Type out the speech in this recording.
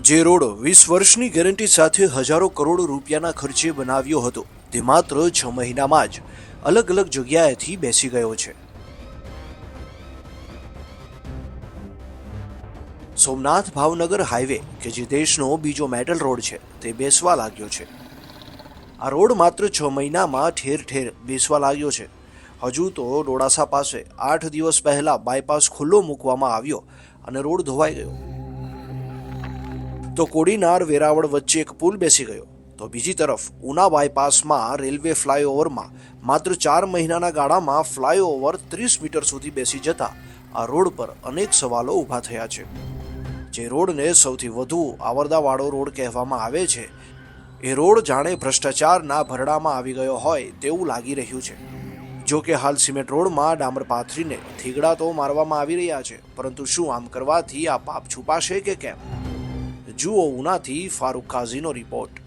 જે રોડ 20 વર્ષની ગેરંટી સાથે હજારો કરોડ રૂપિયાના ખર્ચે બનાવ્યો હતો તે માત્ર 6 મહિનામાં જ અલગ અલગ જગ્યાએથી બેસી ગયો છે. સોમનાથ ભાવનગર હાઈવે કે જે દેશનો બીજો મેટલ રોડ છે તે બેસવા લાગ્યો છે. આ રોડ માત્ર 6 મહિનામાં ઠેર ઠેર બેસવા લાગ્યો છે. હજુ તો ડોળાસા પાસે 8 દિવસ પહેલા બાયપાસ ખુલ્લો મૂકવામાં આવ્યો અને રોડ ધોવાઈ ગયો. તો કોડીનાર વેરાવળ વચ્ચે એક પુલ બેસી ગયો. તો બીજી તરફ ઉના બાયપાસમાં રેલવે ફ્લાયઓવરમાં માત્ર 4 મહિનાના ગાળામાં ફ્લાયઓવર 30 મીટર સુધી બેસી જતા આ રોડ પર અનેક સવાલો ઊભા થયા છે. જે રોડને સૌથી વધુ આવરદાવાળો રોડ કહેવામાં આવે છે એ રોડ જાણે ભ્રષ્ટાચારના ભરડામાં આવી ગયો હોય તેવું લાગી રહ્યું છે. જો કે હાલ સિમેન્ટ રોડમાં ડામર પાથરીને થીગડા તો મારવામાં આવી રહ્યા છે, પરંતુ શું આમ કરવાથી આ પાપ છુપાશે કે કેમ? જુઓ ઉનાથી ફારૂક કાઝીનો રિપોર્ટ.